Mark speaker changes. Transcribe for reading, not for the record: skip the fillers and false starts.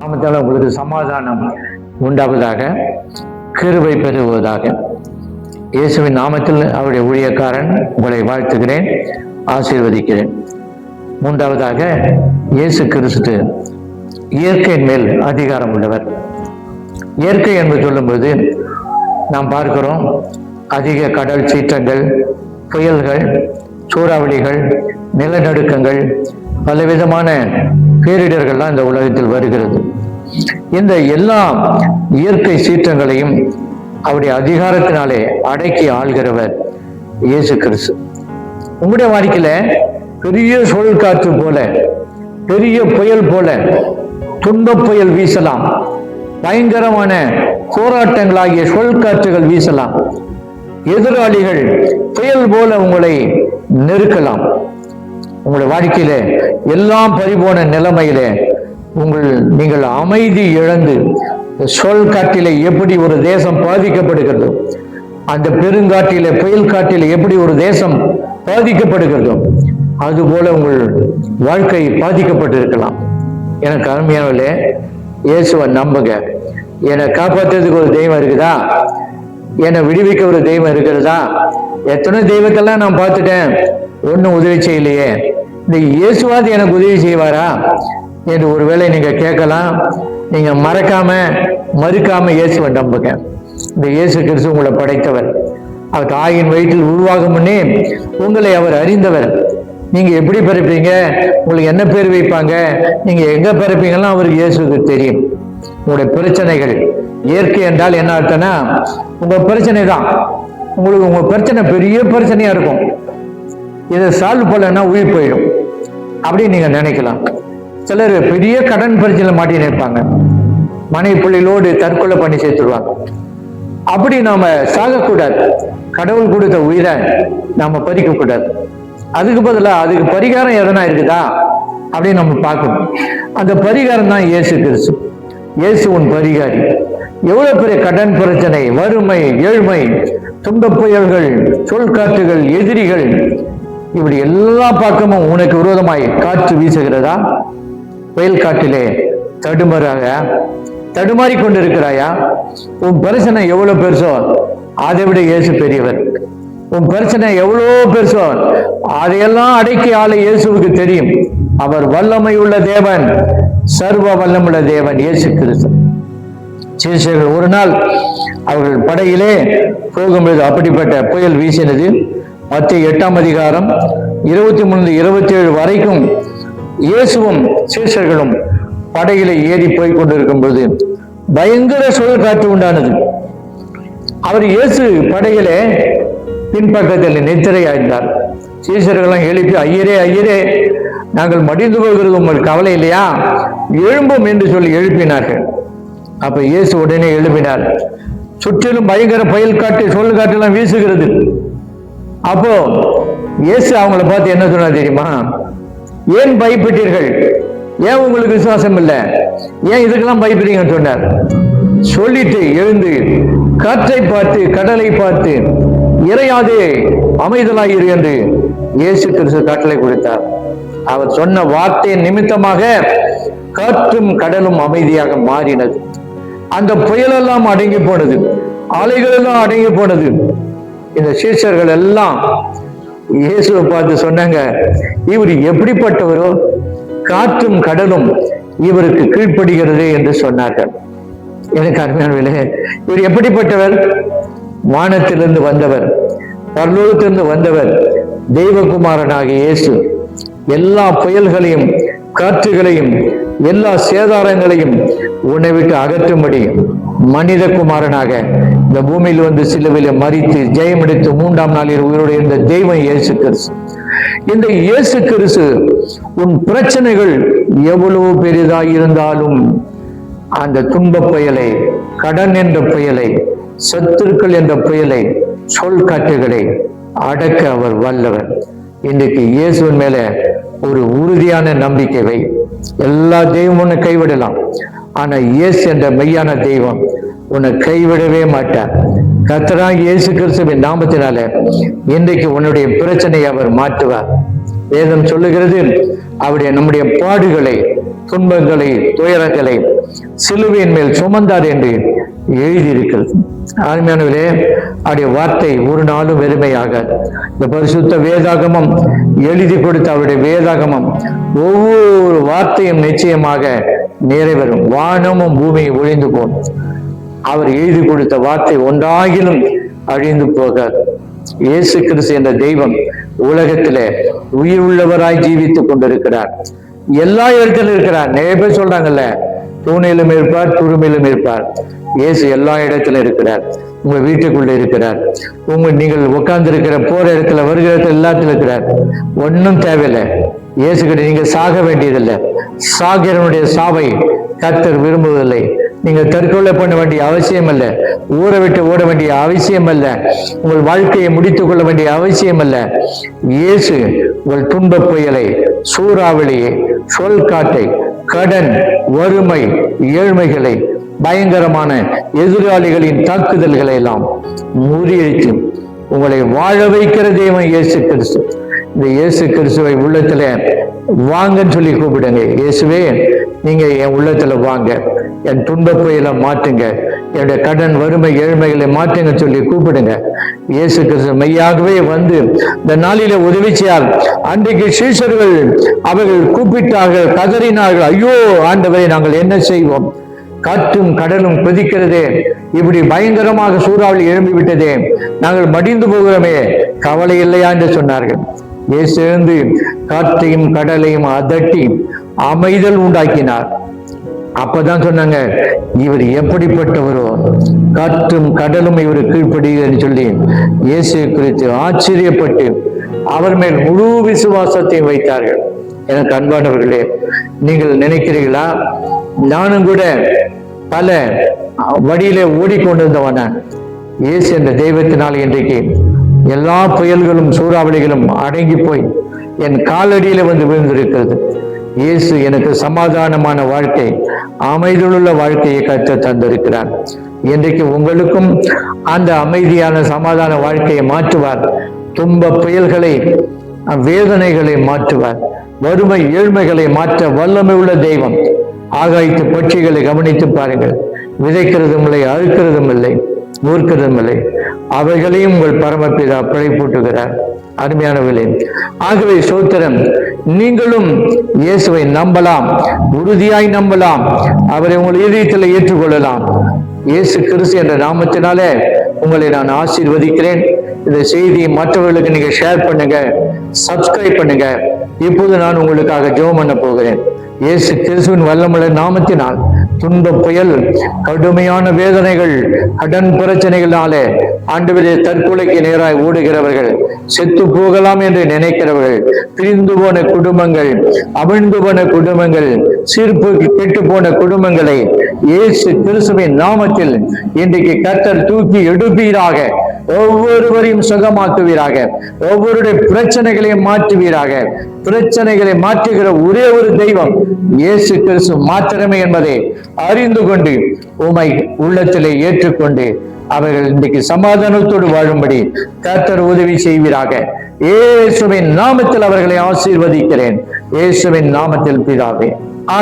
Speaker 1: நாமத்தால் உங்களுக்கு சமாதானம் உண்டாவதாக, கிருபை பெறுவதாக. இயேசுவின் நாமத்தில் அவருடைய ஊழியக்காரன் உங்களை வாழ்த்துகிறேன், ஆசீர்வதிக்கிறேன். மூன்றாவதாக, இயேசு கிறிஸ்து இயற்கையின் மேல் அதிகாரம் உள்ளவர். இயற்கை என்று சொல்லும்போது நாம் பார்க்கிறோம், அதிக கடல் சீற்றங்கள், புயல்கள், சூறாவளிகள், நிலநடுக்கங்கள், பலவிதமான பேரிடர்கள்லாம் இந்த உலகத்தில் வருகிறது. இந்த எல்லா இயற்கை சீற்றங்களையும் அவருடைய அதிகாரத்தினாலே அடக்கி ஆள்கிறவர் இயேசு கிறிஸ்து. உங்களுடைய வாழ்க்கையில பெரிய சுழல் காற்று போல, பெரிய புயல் போல துன்பப் புயல் வீசலாம், பயங்கரமான போராட்டங்களாகிய சுழல் காற்றுகள் வீசலாம், எதிராளிகள் புயல் போல உங்களை நெருக்கலாம். உங்களுடைய வாழ்க்கையில எல்லாம் பறிபோன நிலைமையில நீங்கள் அமைதி இழந்து, சொல் காட்டிலே எப்படி ஒரு தேசம் பாதிக்கப்படுகிறதோ, அந்த பெருங்காட்டிலே புயல் காட்டிலே எப்படி ஒரு தேசம் பாதிக்கப்படுகிறதோ, அதுபோல உங்கள் வாழ்க்கை பாதிக்கப்பட்டிருக்கலாம். எனக்கு அருமையானவர்களே, இயேசுவை நம்புங்க. என்னை காப்பாற்றுறதுக்கு ஒரு தெய்வம் இருக்குதா? என்னை விடுவிக்க ஒரு தெய்வம் இருக்கிறதா? எத்தனை தெய்வத்தெல்லாம் நான் பார்த்துட்டேன், ஒன்றும் உதவி செய்யலையே. இந்த இயேசுவாது எனக்கு உதவி செய்வாரா என்று ஒருவேளை நீங்க கேட்கலாம். நீங்க மறுக்காம இயேசுவை நம்புங்க. இந்த இயேசு கிறிஸ்து உங்களை படைத்தவர். அவர் தாயின் வயிற்றில் உருவாகும் முன்னே உங்களை அவர் அறிந்தவர். நீங்க எப்படி பிறப்பீங்க, உங்களுக்கு என்ன பேர் வைப்பாங்க, நீங்க எங்க பிறப்பீங்கலாம் அவருக்கு இயேசுக்கு தெரியும். உங்களுடைய பிரச்சனைகள், இயற்கை என்றால் என்ன அர்த்தம்னா உங்க பிரச்சனை தான். உங்க பிரச்சனை பெரிய பிரச்சனையா இருக்கும், இதை சால்வ் பண்ணலன்னா உயிர் போயிடும் அப்படின்னு நீங்க நினைக்கலாம். சிலர் பெரிய கடன் பிரச்சனை மாட்டி நிற்பாங்க, மனைவி பிள்ளைகளோடு தற்கொலை பண்ணி சேர்த்துருவாங்க. அப்படி நாம சாகக்கூடாது. கடவுள் கொடுத்த உயிரை நாம பறிக்க கூடாது. அதுக்கு பதிலாக அதுக்கு பரிகாரம் எதனா இருக்குதா அப்படின்னு நம்ம பார்க்கணும். அந்த பரிகாரம் தான் இயேசு கிறிஸ்து. இயேசு உன் பரிகாரி. எவ்வளவு பெரிய கடன் பிரச்சனை, வறுமை, ஏழ்மை, துன்பப் புயல்கள், சொல் காற்றுகள், எதிரிகள், இப்படி எல்லா பக்கமும் உனக்கு விரோதமாய் காற்று வீசுகிறதா? புயல் காற்றிலே தடுமாறி கொண்டிருக்கிறாயா? உன் பிரச்சனை எவ்வளவு பெருசோ அதை விட இயேசு பெரியவர். உன் பிரச்சனை எவ்வளோ பெருசோ அதையெல்லாம் அடக்கி ஆள இயேசுவுக்கு தெரியும். அவர் வல்லமை உள்ள தேவன், சர்வ வல்லமுள்ள தேவன் இயேசு கிறிஸ்து. சீஷர்கள் ஒரு நாள் அவர்கள் படகிலே போகும்போது அப்படிப்பட்ட புயல் வீசினது. மத்திய 8ஆம் அதிகாரம் 23-27 வரைக்கும் இயேசுவும் சீஷர்களும் படகில ஏறி போய் கொண்டிருக்கும் போது பயங்கர சுழல் காற்று உண்டானது. அவர் இயேசு படகிலே பின்பக்கத்தில் நித்திரையாயிருந்தார். சீஷர்கள்லாம் எழுப்பி, ஐயரே நாங்கள் மடிந்து போகிறது உங்களுக்கு கவலை இல்லையா, எழும்பும் என்று சொல்லி எழுப்பினார்கள். அப்ப இயேசு உடனே எழுப்பினார். சுற்றிலும் பயங்கர புயல் காற்று, சுழல் காற்று எல்லாம் வீசுகிறது. அப்போ இயேசு அவங்கள பார்த்து என்ன சொன்னார் தெரியுமா? ஏன் பயப்பட்டீர்கள்? ஏன் உங்களுக்கு விசுவாசம் இல்லை? ஏன் இதுக்கெல்லாம் பயப்படுறீங்கன்னு சொன்னார். சொல்லிட்டு எழுந்து காற்றை பார்த்து, கடலை பார்த்து, இறையாதே அமைதலாயிரு என்று இயேசு கிறிஸ்து கட்டளை கொடுத்தார். அவர் சொன்ன வார்த்தை நிமித்தமாக காற்றும் கடலும் அமைதியாக மாறினது. அந்த புயலெல்லாம் அடங்கி போனது, அலைகள் எல்லாம் அடங்கி போனது. இந்த சீஷர்கள் எல்லாம் இயேசுவை பார்த்து சொன்னாங்க, இவர் எப்படிப்பட்டவரோ, காற்றும் கடலும் இவருக்கு கீழ்ப்படுகிறது என்று சொன்னார்கள். எனக்கு அருமையானவர்களே, இவர் எப்படிப்பட்டவர்? வானத்திலிருந்து வந்தவர், பரலோகத்திலிருந்து வந்தவர், தெய்வகுமாரனாகிய இயேசு. எல்லா புயல்களையும், காற்றுகளையும், எல்லா சேதாரங்களையும் உன்னை விட்டு அகற்றும்படி மனித குமாரனாக இந்த பூமியில் வந்து சிலுவையில மரித்து ஜெயமெடுத்து 3ஆம் நாளில் உயிரோடு இருந்த தெய்வம் இயேசு கிறிஸ்து. இந்த இயேசு கிறிஸ்து உன் பிரச்சனைகள் எவ்வளவு பெரிதாக இருந்தாலும் அந்த துன்பப் புயலை, கடன் என்ற புயலை, சத்துருக்கள் என்ற புயலை, சொல் காற்றுகளை அடக்க அவர் வல்லவர். இன்றைக்கு இயேசுவின் மேல ஒரு உறுதியான நம்பிக்கை வை. எல்லா தெய்வம் உன்னை கைவிடலாம், ஆனா இயேசு என்ற மெய்யான தெய்வம் உன்னை கைவிடவே மாட்டார். கர்த்தராகிய இயேசு கிறிஸ்துவின் நாமத்தினால இன்றைக்கு உன்னுடைய பிரச்சனையை அவர் மாற்றுவார். வேதம் சொல்லுகிறது, அவருடைய நம்முடைய பாடுகளை துன்பங்களை, துயரங்களை சிலுவையின் மேல் சுமந்தார் என்று எழுதியிருக்கிறது. அருமையானவர்களே, அவருடைய வார்த்தை ஒரு நாளும் வெறுமையாக, இந்த பரிசுத்த வேதாகமம் எழுதி கொடுத்த அவருடைய வேதாகமம் ஒவ்வொரு வார்த்தையும் நிச்சயமாக நிறைவேறும். வானமும் பூமியும் ஒழிந்து போகும். அவர் எழுதி கொடுத்த வார்த்தை ஒன்றாகிலும் அழிந்து போகார். இயேசு கிறிஸ்து என்ற தெய்வம் உலகத்திலே உயிர் உள்ளவராய் ஜீவித்துக் கொண்டிருக்கிறார். எல்லா இடத்திலும் இருக்கிறார். நிறைய பேர் சொல்றாங்கல்ல, தூணிலும் இருப்பார், துருமிலும் இருப்பார். இயேசு எல்லா இடத்திலும் இருக்கிறார். உங்க வீட்டுக்குள்ள இருக்கிறார். நீங்கள் உட்கார்ந்து இருக்கிற போற இடத்துல, வருகிற இடத்துல எல்லாத்திலும் இருக்கிறார். ஒன்னும் தேவையில்லை. இயேசு கிட்ட நீங்க சாக வேண்டியதில்லை. சாகிறவனுடைய சாவை கர்த்தர் விரும்புவதில்லை. நீங்கள் தற்கொலை பண்ண வேண்டிய அவசியம் அல்ல. ஊரை விட்டு ஓட வேண்டிய அவசியம் அல்ல. உங்கள் வாழ்க்கையை முடித்துக் கொள்ள வேண்டிய அவசியம் அல்ல. இயேசு உங்கள் துன்ப புயலை, சூறாவளியை, சொல் காட்டை, கடன், வறுமை, ஏழ்மைகளை, பயங்கரமான எதிராளிகளின் தாக்குதல்களை எல்லாம் முறியடித்து உங்களை வாழ வைக்கிற தேவன் இயேசு கிறிஸ்து. இந்த இயேசு கிறிஸ்துவை உள்ளத்துல வாங்கன்னு சொல்லி கூப்பிடுங்க. இயேசுவே, நீங்க என் உள்ளத்துல வாங்க, என் துன்ப புயலை மாற்றுங்க, என்னுடைய கடன், வறுமை, ஏழ்மைகளை மாற்றுங்க சொல்லி கூப்பிடுங்க. இயேசு கிறிஸ்து மெய்யாகவே வந்து இந்த நாளில உதவி செய்யார். அன்றைக்கு சீஷர்கள் அவர்கள் கூப்பிட்டார்கள், கதறினார்கள், ஐயோ ஆண்டவரை, நாங்கள் என்ன செய்வோம்? காற்றும் கடலும் கொதிக்கிறதே, இப்படி பயங்கரமாக சூறாவளி எழும்பி விட்டதே, நாங்கள் மடிந்து போகிறோமே, கவலை இல்லையா என்று சொன்னார்கள். இயேசு எழுந்து காற்றையும் கடலையும் அதட்டி அமைதல் உண்டாக்கினார். அப்பதான் சொன்னாங்க, இவர் எப்படிப்பட்டவரோ, காற்றும் கடலும் இவர் கீழ்ப்படுகிறது சொல்லி இயேசு குறித்து ஆச்சரியப்பட்டு அவர் மேல் முழு விசுவாசத்தையும் வைத்தார்கள். எனக்கு அன்பானவர்களே, நீங்கள் நினைக்கிறீர்களா, நானும் கூட பல வழியிலே ஓடிக்கொண்டிருந்தவன இயேசு என்ற தெய்வத்தினால் இன்றைக்கு எல்லா புயல்களும் சூறாவளிகளும் அடங்கி போய் என் காலடியில வந்து விழுந்திருக்கிறது. இயேசு எனக்கு சமாதானமான வாழ்க்கை, அமைதியுள்ள வாழ்க்கையை கற்றுத் தந்திருக்கிறார். இன்றைக்கு உங்களுக்கும் அந்த அமைதியான சமாதான வாழ்க்கையை மாற்றுவார். துன்ப புயல்களை, வேதனைகளை மாற்றுவார். வறுமை, ஏழ்மைகளை மாற்ற வல்லமை உள்ள தெய்வம். ஆகாயத்து பட்சிகளை கவனித்து பாருங்கள். விதைக்கிறதும் இல்லை, அறுக்கிறதும் இல்லை, நூற்கிறதும் இல்லை. அவைகளையும் உங்கள் பரமபிதா பிழைப்பூட்டுகிறார். அருமையானவர்களே, ஆகவே சோத்திரம், நீங்களும் இயேசுவை நம்பலாம், உறுதியாய் நம்பலாம். அவரை உங்கள் இதயத்தில் ஏற்றுக்கொள்ளலாம். இயேசு கிறிஸ்து என்ற நாமத்தினாலே உங்களை நான் ஆசீர்வதிக்கிறேன். இந்த செய்தியை மற்றவர்களுக்கு நீங்க ஷேர் பண்ணுங்க, சப்ஸ்கிரைப் பண்ணுங்க. இப்போது நான் உங்களுக்காக ஜெபம் பண்ண போகிறேன். இயேசு கிறிஸ்துவின் வல்லமுள்ள நாமத்தினால் துன்ப புயல், கடுமையான வேதனைகள், கடன் பிரச்சனைகளாலே ஆண்டவரே தற்கொலைக்கு நேராய் ஓடுகிறவர்கள், செத்து போகலாம் என்று நினைக்கிறவர்கள், பிரிந்து போன குடும்பங்கள், அவிழ்ந்து போன குடும்பங்கள், சீர்ப்பு கெட்டு போன குடும்பங்களை இயேசு கிறிஸ்துவின் நாமத்தில் இன்றைக்கு கர்த்தர் தூக்கி எடுப்பீராக. ஒவ்வொருவரையும் சுகமாக்குவீராக. ஒவ்வொருடைய பிரச்சனைகளையும் மாற்றுவீராக. பிரச்சனைகளை மாற்றுகிற ஒரே ஒரு தெய்வம் இயேசு கிறிஸ்து மாத்திரமே என்பதை அறிந்து கொண்டு உம்மை உள்ளத்திலே ஏற்றுக்கொண்டு அவர்கள் இன்றைக்கு சமாதானத்தோடு வாழும்படி கர்த்தர் உதவி செய்வீராக. இயேசுவின் நாமத்தில் அவர்களை ஆசீர்வதிக்கிறேன். இயேசுவின் நாமத்தில் பிதாவே.